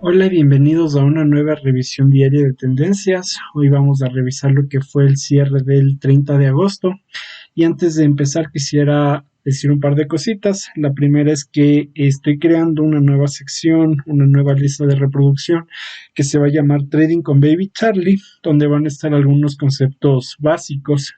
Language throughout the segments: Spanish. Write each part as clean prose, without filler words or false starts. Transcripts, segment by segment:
Hola y bienvenidos a una nueva revisión diaria de tendencias. Hoy vamos a revisar lo que fue el cierre del 30 de agosto. Y antes de empezar quisiera decir un par de cositas. La primera es que estoy creando una nueva sección, una nueva lista de reproducción que se va a llamar Trading con Baby Charlie, donde van a estar algunos conceptos básicos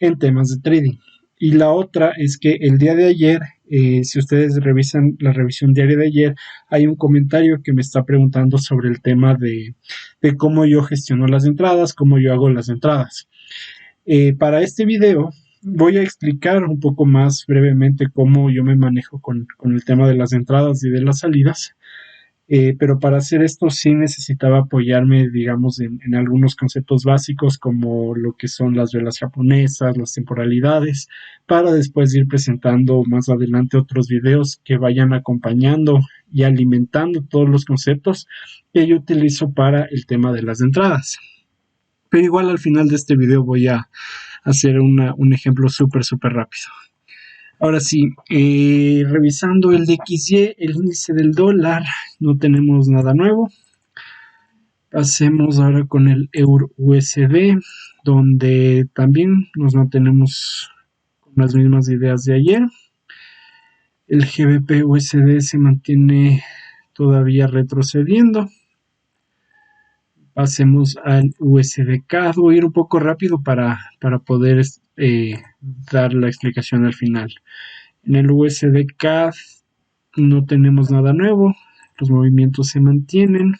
en temas de trading. Y la otra es que el día de ayer, si ustedes revisan la revisión diaria de ayer, hay un comentario que me está preguntando sobre el tema de cómo yo gestiono las entradas, cómo yo hago las entradas. Para este video voy a explicar un poco más brevemente cómo yo me manejo con el tema de las entradas y de las salidas. Pero para hacer esto sí necesitaba apoyarme, digamos, en algunos conceptos básicos como lo que son las velas japonesas, las temporalidades, para después ir presentando más adelante otros videos que vayan acompañando y alimentando todos los conceptos que yo utilizo para el tema de las entradas. Pero igual al final de este video voy a hacer un ejemplo súper rápido. Ahora sí, revisando el DXY, el índice del dólar, no tenemos nada nuevo. Pasemos ahora con el Euro USD, donde también nos mantenemos con las mismas ideas de ayer. El GBP USD se mantiene todavía retrocediendo. Pasemos al USD-CAD. Voy a ir un poco rápido para poder dar la explicación al final. En el USD-CAD no tenemos nada nuevo, los movimientos se mantienen.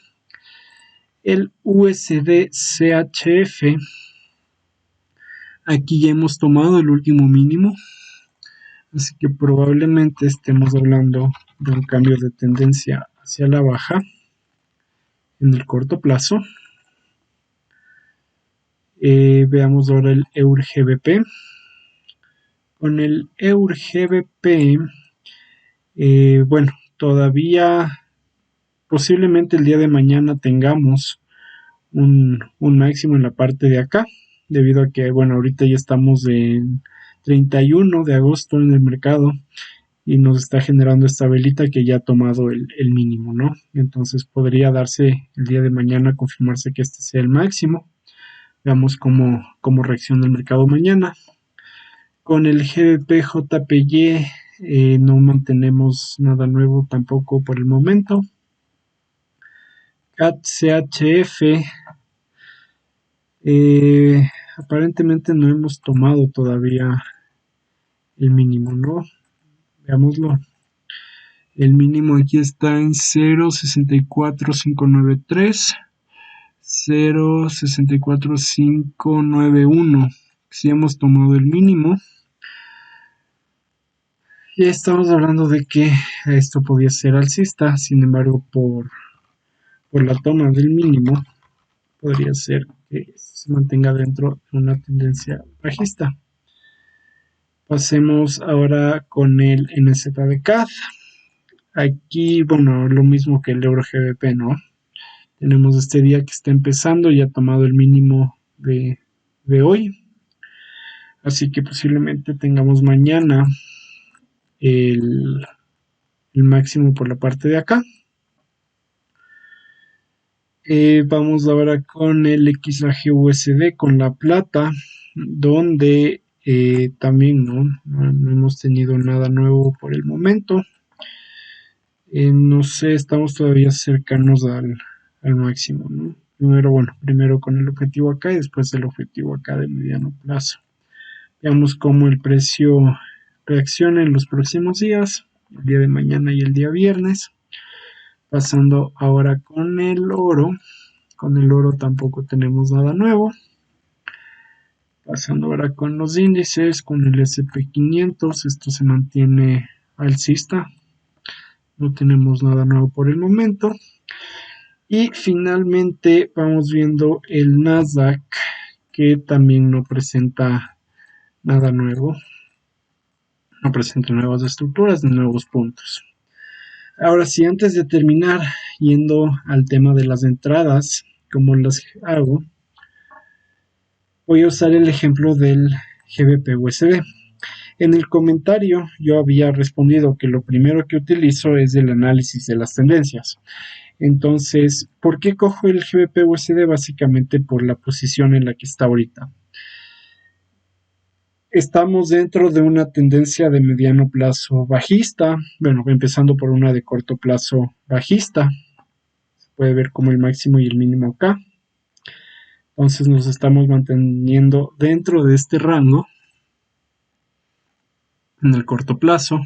El USD-CHF, aquí ya hemos tomado el último mínimo, así que probablemente estemos hablando de un cambio de tendencia hacia la baja en el corto plazo. Veamos ahora el EUR-GBP. Con el EUR-GBP, bueno, todavía posiblemente el día de mañana tengamos un máximo en la parte de acá, debido a que, bueno, ahorita ya estamos en 31 de agosto en el mercado y nos está generando esta velita que ya ha tomado el mínimo, ¿no? Entonces podría darse el día de mañana, confirmarse que este sea el máximo. Veamos cómo reacciona el mercado mañana. Con el GBP JPY no mantenemos nada nuevo tampoco por el momento. CAD CHF, aparentemente no hemos tomado todavía el mínimo, ¿no? Veámoslo. El mínimo aquí está en 0.64593, 0.64591. Si hemos tomado el mínimo, ya estamos hablando de que esto podía ser alcista. Sin embargo, por la toma del mínimo, podría ser que se mantenga dentro de una tendencia bajista. Pasemos ahora con el NZD-CAD. Aquí, bueno, lo mismo que el Euro-GBP, ¿no? Tenemos este día que está empezando y ha tomado el mínimo de hoy. Así que posiblemente tengamos mañana el máximo por la parte de acá. Vamos ahora con el XAG-USD, con la plata, donde también no hemos tenido nada nuevo por el momento. No sé, estamos todavía cercanos al máximo, ¿no? Primero con el objetivo acá y después el objetivo acá de mediano plazo. Veamos cómo el precio reacciona en los próximos días, el día de mañana y el día viernes. Pasando ahora con el oro. Con el oro tampoco tenemos nada nuevo. Pasando ahora con los índices, con el SP500, esto se mantiene alcista. No tenemos nada nuevo por el momento. Y finalmente vamos viendo el Nasdaq, que también no presenta nada nuevo. No presenta nuevas estructuras ni nuevos puntos. Ahora sí, antes de terminar, yendo al tema de las entradas, como las hago, voy a usar el ejemplo del GBP-USD. En el comentario yo había respondido que lo primero que utilizo es el análisis de las tendencias. Entonces, ¿por qué cojo el GBP/USD? Básicamente por la posición en la que está ahorita. Estamos dentro de una tendencia de mediano plazo bajista, bueno, empezando por una de corto plazo bajista. Se puede ver como el máximo y el mínimo acá. Entonces nos estamos manteniendo dentro de este rango en el corto plazo.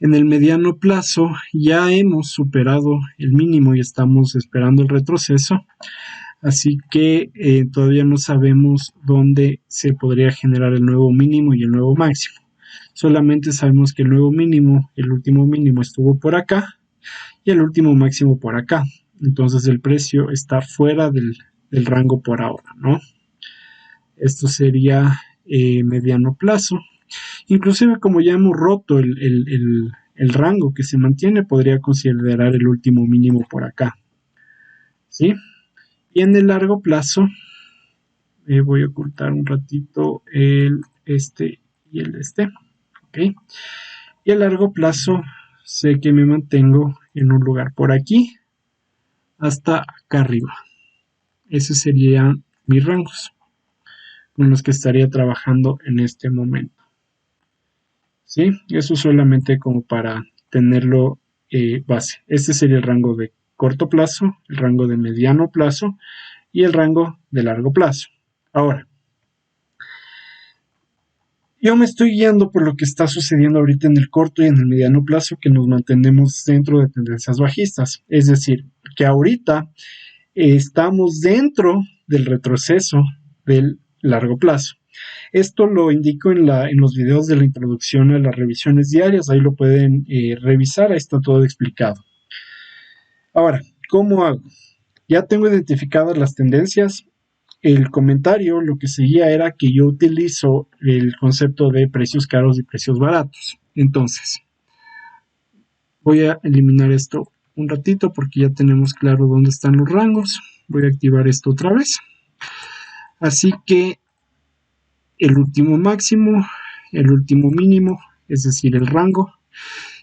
En el mediano plazo ya hemos superado el mínimo y estamos esperando el retroceso. Así que todavía no sabemos dónde se podría generar el nuevo mínimo y el nuevo máximo. Solamente sabemos que el nuevo mínimo, el último mínimo estuvo por acá y el último máximo por acá. Entonces el precio está fuera del rango por ahora, ¿no? Esto sería mediano plazo. Inclusive como ya hemos roto el rango que se mantiene, podría considerar el último mínimo por acá. ¿Sí? Y en el largo plazo, voy a ocultar un ratito el este y el este. ¿Ok? Y a largo plazo sé que me mantengo en un lugar por aquí hasta acá arriba. Esos serían mis rangos con los que estaría trabajando en este momento. ¿Sí? Eso solamente como para tenerlo base. Este sería el rango de corto plazo, el rango de mediano plazo y el rango de largo plazo. Ahora, yo me estoy guiando por lo que está sucediendo ahorita en el corto y en el mediano plazo, que nos mantenemos dentro de tendencias bajistas. Es decir, que ahorita estamos dentro del retroceso del largo plazo. Esto lo indico en los videos de la introducción a las revisiones diarias, ahí lo pueden revisar, ahí está todo explicado. Ahora, ¿cómo hago? Ya tengo identificadas las tendencias. El comentario, lo que seguía era que yo utilizo el concepto de precios caros y precios baratos. Entonces, voy a eliminar esto un ratito porque ya tenemos claro dónde están los rangos. Voy a activar esto otra vez. Así que el último máximo, el último mínimo, es decir, el rango.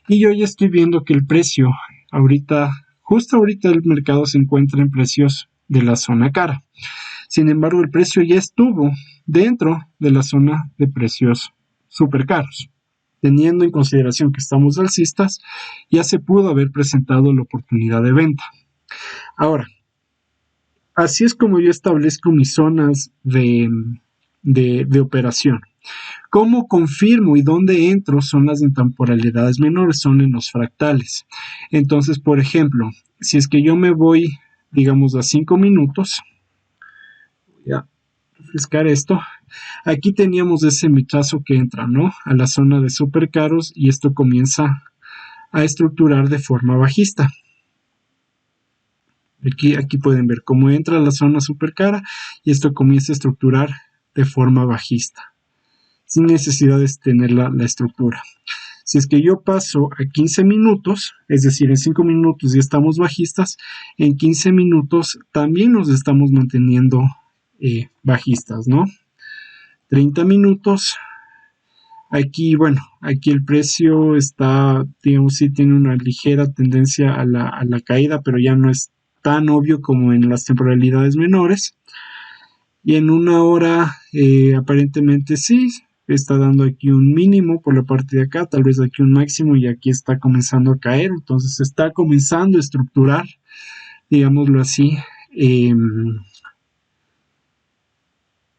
Y yo ya estoy viendo que el precio ahorita, justo ahorita el mercado se encuentra en precios de la zona cara. Sin embargo, el precio ya estuvo dentro de la zona de precios súper caros. Teniendo en consideración que estamos alcistas, ya se pudo haber presentado la oportunidad de venta. Ahora, así es como yo establezco mis zonas de operación. ¿Cómo confirmo y dónde entro? Son las de temporalidades menores, son en los fractales. Entonces, por ejemplo, si es que yo me voy, digamos, a 5 minutos, voy a refrescar esto. Aquí teníamos ese mechazo que entra, ¿no? A la zona de super caros y esto comienza a estructurar de forma bajista. Aquí pueden ver cómo entra a la zona super cara y esto comienza a estructurar de forma bajista, sin necesidad de tener la estructura. Si es que yo paso a 15 minutos, es decir, en 5 minutos ya estamos bajistas, en 15 minutos también nos estamos manteniendo bajistas, ¿no? 30 minutos, aquí, bueno, aquí el precio está, digamos, sí tiene una ligera tendencia a la caída, pero ya no es tan obvio como en las temporalidades menores. Y en una hora, aparentemente sí, está dando aquí un mínimo por la parte de acá, tal vez aquí un máximo y aquí está comenzando a caer, entonces está comenzando a estructurar, digámoslo así,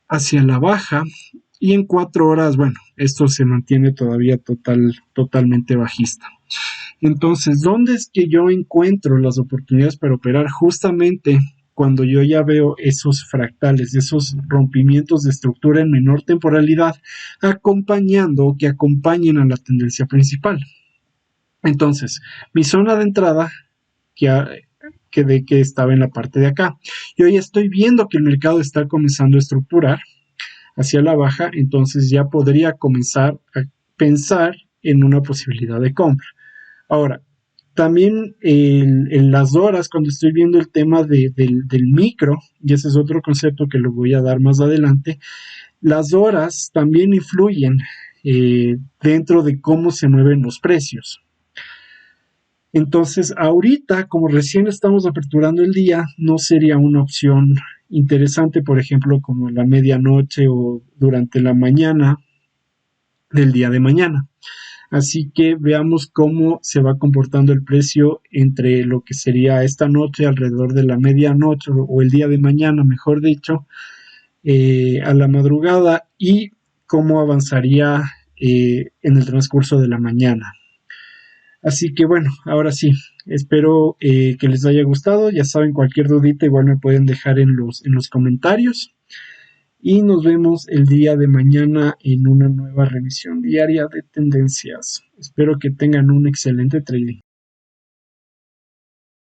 hacia la baja. Y en 4 horas, bueno, esto se mantiene todavía totalmente bajista. Entonces, ¿dónde es que yo encuentro las oportunidades para operar? Justamente cuando yo ya veo esos fractales, esos rompimientos de estructura en menor temporalidad, que acompañen a la tendencia principal. Entonces, mi zona de entrada, que estaba en la parte de acá, yo ya estoy viendo que el mercado está comenzando a estructurar hacia la baja, entonces ya podría comenzar a pensar en una posibilidad de compra. Ahora, también en las horas, cuando estoy viendo el tema del micro, y ese es otro concepto que lo voy a dar más adelante, las horas también influyen dentro de cómo se mueven los precios. Entonces, ahorita, como recién estamos aperturando el día, no sería una opción interesante, por ejemplo, como en la medianoche o durante la mañana del día de mañana. Así que veamos cómo se va comportando el precio entre lo que sería esta noche, alrededor de la medianoche o el día de mañana, mejor dicho, a la madrugada, y cómo avanzaría en el transcurso de la mañana. Así que bueno, ahora sí, espero que les haya gustado. Ya saben, cualquier dudita igual me pueden dejar en los comentarios. Y nos vemos el día de mañana en una nueva revisión diaria de tendencias. Espero que tengan un excelente trading.